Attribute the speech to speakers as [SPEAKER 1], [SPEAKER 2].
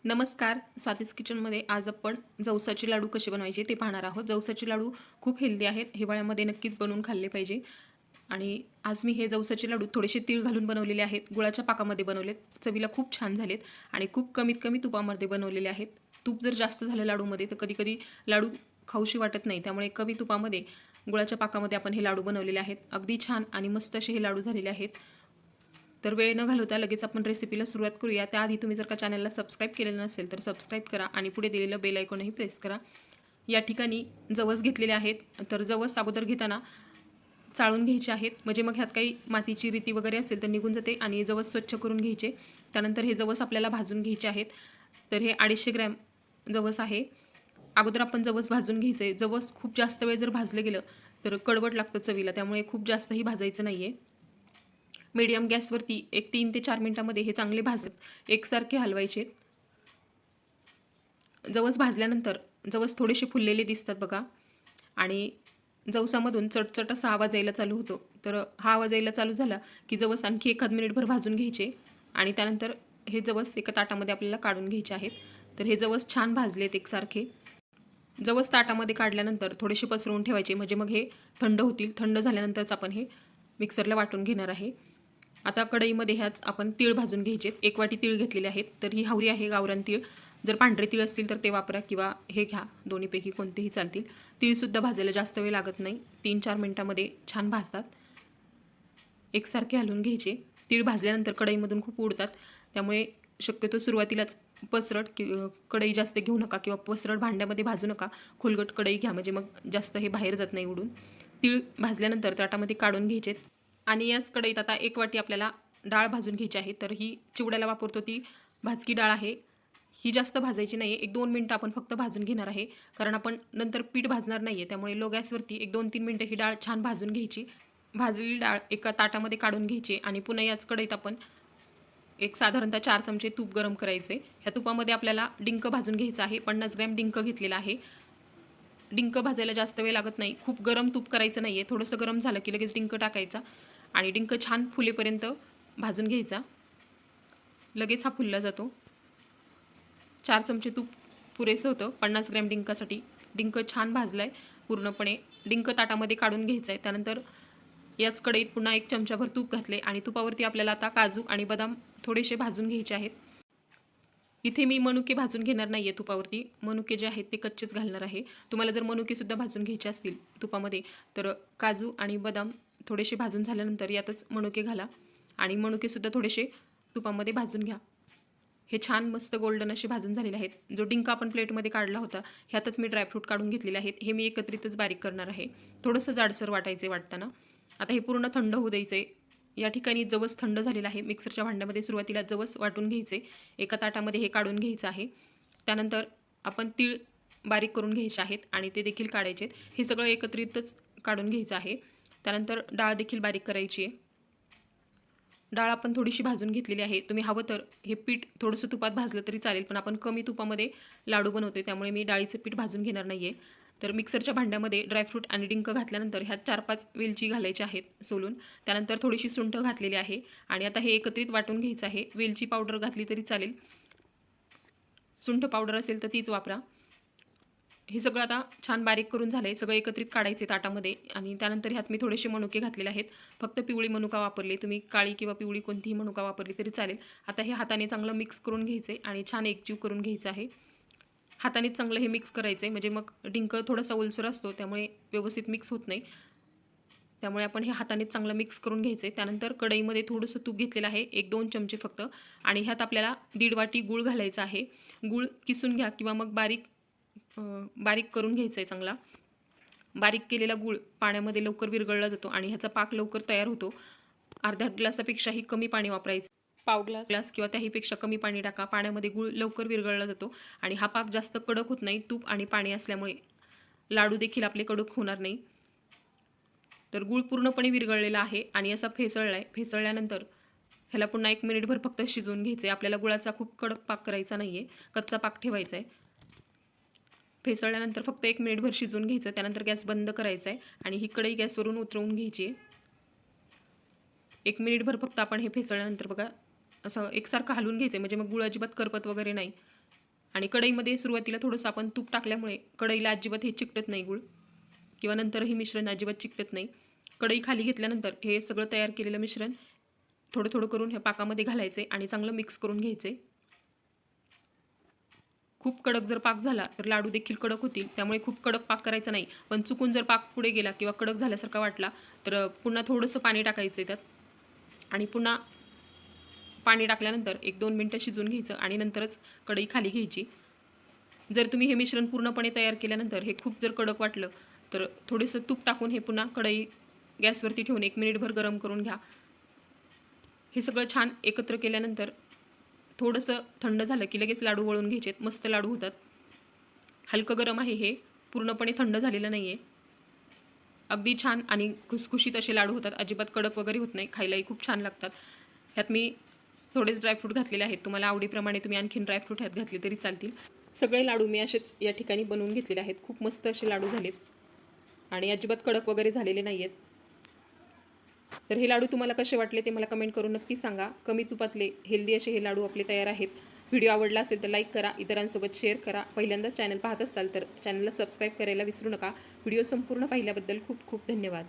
[SPEAKER 1] नमस्कार. स्वातीज किचनमध्ये आज आपण जवसाचे लाडू कसे बनवायचे ते पाहणार आहोत. जवसाचे लाडू खूप हेल्दी आहेत. हिवाळ्यामध्ये नक्कीच बनवून खाल्ले पाहिजे. आणि आज मी हे जवसाचे लाडू थोडेसे तीळ घालून बनवलेले आहेत. गुळाच्या पाकामध्ये बनवलेत. चवीला खूप छान झालेत आणि खूप कमीत कमी तुपामध्ये बनवलेले आहेत. तूप जर जास्त झालं लाडूमध्ये तर कधी लाडू खाऊशी वाटत नाही. त्यामुळे कमी तुपामध्ये गुळाच्या पाकामध्ये आपण हे लाडू बनवलेले आहेत. अगदी छान आणि मस्त असे हे लाडू झालेले आहेत. तर वेळ न घालवता लगेच आपण रेसिपीला सुरुवात करूया. त्याआधी तुम्ही जर का चॅनलला सबस्क्राईब केलेलं नसेल तर सबस्क्राईब करा आणि पुढे दिलेलं बेल आयकॉनही प्रेस करा. या ठिकाणी जवस घेतलेले आहेत. तर जवस अगोदर घेताना चाळून घ्यायचे आहेत, म्हणजे मग ह्यात काही मातीची रीती वगैरे असेल तर निघून जाते. आणि जवस स्वच्छ करून घ्यायचे. त्यानंतर हे जवस आपल्याला भाजून घ्यायचे आहेत. तर हे 250 ग्रॅम जवस आहे. अगोदर आपण जवस भाजून घ्यायचे. जवस खूप जास्त वेळ जर भाजलं गेलं तर कडवट लागतं चवीला, त्यामुळे खूप जास्तही भाजायचं नाही आहे. मीडियम गॅसवरती एक 3 ते 4 मिनिटांमध्ये हे चांगले भाजत एकसारखे हलवायचे. जवस भाजल्यानंतर जवस थोडेसे फुललेले दिसतात बघा. आणि जवसामधून चटचट असा आवाज यायला चालू होतो. तर हा आवाज यायला चालू झाला की जवस आणखी एखाद मिनिटभर भाजून घ्यायचे. आणि त्यानंतर हे जवस एका ताटामध्ये आपल्याला काढून घ्यायचे आहेत. तर हे जवस छान भाजलेत एकसारखे. जवस ताटामध्ये काढल्यानंतर थोडेसे पसरवून ठेवायचे, म्हणजे मग हे थंड होतील. थंड झाल्यानंतरच आपण हे मिक्सरला वाटून घेणार आहे. आता कढईमध्ये ह्याच आपण तीळ भाजून घ्यायचे. 1 वाटी तीळ घेतलेले आहेत. तर ही हावरी आहे गावरान तीळ. जर पांढरे तीळ असतील तर ते वापरा किंवा हे घ्या, दोन्हीपैकी कोणतेही चालतील. तीळसुद्धा भाजायला जास्त वेळ लागत नाही, 3-4 मिनिटांमध्ये छान भाजतात. एकसारखे हलवून घ्यायचे. तीळ भाजल्यानंतर कढईमधून खूप उडतात, त्यामुळे शक्यतो सुरुवातीलाच पसरट कढई जास्त घेऊ नका किंवा पसरट भांड्यामध्ये भाजू नका. खोलगट कढई घ्या, म्हणजे मग जास्त हे बाहेर जात नाही उडून. तीळ भाजल्यानंतर ताटामध्ये काढून घ्यायचे. आणि याच कढईत आता 1 वाटी आपल्याला डाळ भाजून घ्यायची आहे. तर ही चिवड्याला वापरतो ती भाजकी डाळ आहे. ही जास्त भाजायची नाही आहे. 1-2 मिनटं आपण फक्त भाजून घेणार आहे, कारण आपण नंतर पीठ भाजणार नाही आहे. त्यामुळे लो गॅसवरती 1-2-3 मिनटं ही डाळ छान भाजून घ्यायची. भाजलेली डाळ एका ताटामध्ये काढून घ्यायची आणि पुन्हा याच कढईत आपण एक साधारणतः 4 चमचे तूप गरम करायचे. ह्या तुपामध्ये आपल्याला डिंक भाजून घ्यायचा आहे. 50 ग्रॅम डिंक घेतलेला आहे. डिंक भाजायला जास्त वेळ लागत नाही. खूप गरम तूप करायचं नाही आहे. थोडंसं गरम झालं की लगेच डिंक टाकायचा आणि डिंक छान फुलेपर्यंत भाजून घ्यायचा. लगेच हा फुलला जातो. 4 चमचे तूप पुरेसं होतं 50 ग्रॅम डिंकासाठी. डिंक छान भाजला आहे पूर्णपणे. डिंक ताटामध्ये काढून घ्यायचं आहे. त्यानंतर याच कढईत पुन्हा 1 चमचाभर तूप घातले आणि तुपावरती आपल्याला आता काजू आणि बदाम थोडेसे भाजून घ्यायचे आहेत. इथे मी मनुके भाजून घेणार नाही आहे तुपावरती. मनुके जे आहेत ते कच्चेच घालणार आहे. तुम्हाला जर मनुकेसुद्धा भाजून घ्यायचे असतील तुपामध्ये तर काजू आणि बदाम थोडेसे भाजून झाल्यानंतर यातच मनुके घाला आणि मनुकेसुद्धा थोडेसे तुपामध्ये भाजून घ्या. हे छान मस्त गोल्डन असे भाजून झालेले आहेत. जो डिंक आपण प्लेटमध्ये काढला होता ह्यातच मी ड्रायफ्रूट काढून घेतलेले आहेत. हे मी एकत्रितच बारीक करणार आहे. थोडंसं जाडसर वाटायचं वाटताना. आता हे पूर्ण थंड होऊ द्यायचे. या ठिकाणी जवस थंड झालेला आहे. मिक्सरच्या भांड्यामध्ये सुरुवातीला जवस वाटून घ्यायचे. एका ताटामध्ये हे काढून घ्यायचं आहे. त्यानंतर आपण तीळ बारीक करून घ्यायचे आहेत आणि ते देखील काढायचे आहेत. हे सगळं एकत्रितच काढून घ्यायचं आहे. त्यानंतर डाळ देखील बारीक करायची आहे. डाळ आपण थोडीशी भाजून घेतलेली आहे. तुम्ही हवं तर हे पीठ थोडंसं तुपात भाजलं तरी चालेल, पण आपण कमी तुपामध्ये लाडू बनवतो त्यामुळे मी डाळीचं पीठ भाजून घेणार नाही आहे. तर मिक्सरच्या भांड्यामध्ये ड्रायफ्रूट आणि डिंक घातल्यानंतर ह्यात 4-5 वेलची घालायची आहेत सोलून. त्यानंतर थोडीशी सुंठ घातलेली आहे आणि आता हे एकत्रित वाटून घ्यायचं आहे. वेलची पावडर घातली तरी चालेल, सुंठ पावडर असेल तर तीच वापरा. हे सगळं आता छान बारीक करून झालं आहे. सगळं एकत्रित काढायचे ताटामध्ये आणि त्यानंतर ह्यात मी थोडेसे मनुके घातलेले आहेत. फक्त पिवळी मनुका वापरली, तुम्ही काळी किंवा पिवळी कोणतीही मनुका वापरली तरी चालेल. आता हे हाताने चांगलं मिक्स करून घ्यायचं आहे आणि छान एकजीव करून घ्यायचं आहे. हातानेच चांगलं हे मिक्स करायचं आहे, म्हणजे मग डिंक थोडासा ओलसर असतो त्यामुळे व्यवस्थित मिक्स होत नाही. त्यामुळे आपण हे हातानेच चांगलं मिक्स करून घ्यायचं आहे. त्यानंतर कढईमध्ये थोडंसं तूप घेतलेलं आहे, 1-2 चमचे फक्त. आणि ह्यात आपल्याला 1.5 वाटी गूळ घालायचा आहे. गूळ किसून घ्या किंवा मग बारीक करून घ्यायचं आहे चांगला. बारीक केलेला गूळ पाण्यामध्ये लवकर विरघळला जातो आणि ह्याचा पाक लवकर तयार होतो. अर्ध्या ग्लासापेक्षाही कमी पाणी वापरायचं. पाव ग्लास किंवा त्याहीपेक्षा कमी पाणी टाका. पाण्यामध्ये गूळ लवकर विरघळला जातो आणि हा पाक जास्त कडक होत नाही. तूप आणि पाणी असल्यामुळे लाडू देखील आपले कडक होणार नाही. तर गूळ पूर्णपणे विरघळलेला आहे आणि असा फेसळला आहे. फेसळल्यानंतर ह्याला पुन्हा 1 मिनिटभर फक्त शिजवून घ्यायचं आहे. आपल्याला गुळाचा खूप कडक पाक करायचा नाही आहे, कच्चा पाक ठेवायचा आहे. फेसळल्यानंतर फक्त 1 मिनिटभर शिजवून घ्यायचं. त्यानंतर गॅस बंद करायचा आहे आणि ही कढई गॅसवरून उतरवून घ्यायची आहे. 1 मिनिटभर फक्त आपण हे फेसळल्यानंतर बघा असं एकसारखं हलवून घ्यायचं आहे, म्हणजे मग गूळ अजिबात करपत वगैरे नाही. आणि कढईमध्ये सुरुवातीला थोडंसं आपण तूप टाकल्यामुळे कढईला अजिबात हे चिकटत नाही गूळ, किंवा नंतरही मिश्रण अजिबात चिकटत नाही. कढई खाली घेतल्यानंतर हे सगळं तयार केलेलं मिश्रण थोडं थोडं करून ह्या पाकामध्ये घालायचे आणि चांगलं मिक्स करून घ्यायचे. खूप कडक जर पाक झाला तर लाडू देखील कडक होतील, त्यामुळे खूप कडक पाक करायचा नाही. पण चुकून जर पाक पुढे गेला किंवा कडक झाल्यासारखा वाटला तर पुन्हा थोडंसं पाणी टाकायचं त्यात आणि पुन्हा पाणी टाकल्यानंतर 1-2 मिनटं शिजवून घ्यायचं आणि नंतरच कढई खाली घ्यायची. जर तुम्ही हे मिश्रण पूर्णपणे तयार केल्यानंतर हे खूप जर कडक वाटलं तर थोडंसं तूप टाकून हे पुन्हा कढई गॅसवरती ठेवून 1 मिनिटभर गरम करून घ्या. हे सगळं छान एकत्र केल्यानंतर थोडंसं थंड झालं की लगेच लाडू वळून घ्यायचे. मस्त लाडू होतात. हलकं गरम आहे हे, पूर्णपणे थंड झालेलं नाही आहे. अगदी छान आणि खुसखुशीत असे लाडू होतात. अजिबात कडक वगैरे होत नाही. खायलाही खूप छान लागतात. ह्यात मी थोडेच ड्रायफ्रूट घातलेले आहेत. तुम्हाला आवडीप्रमाणे तुम्ही आणखीन ड्रायफ्रूट ह्यात घातले तरी चालतील. सगळे लाडू मी असेच या ठिकाणी बनवून घेतलेले आहेत. खूप मस्त असे लाडू झालेत आणि अजिबात कडक वगैरे झालेले नाही आहेत. तर हे लाडू तुम्हाला कसे वाटले ते मला कमेंट करून नक्की सांगा. कमी तुपातले हेल्दी असे हे लाडू आपले तयार आहेत. व्हिडिओ आवडला असेल तर लाईक करा, इतरांसोबत शेअर करा. पहिल्यांदा चॅनल पाहत असाल तर चॅनलला सबस्क्राईब करायला विसरू नका. व्हिडिओ संपूर्ण पाहिल्याबद्दल खूप खूप धन्यवाद.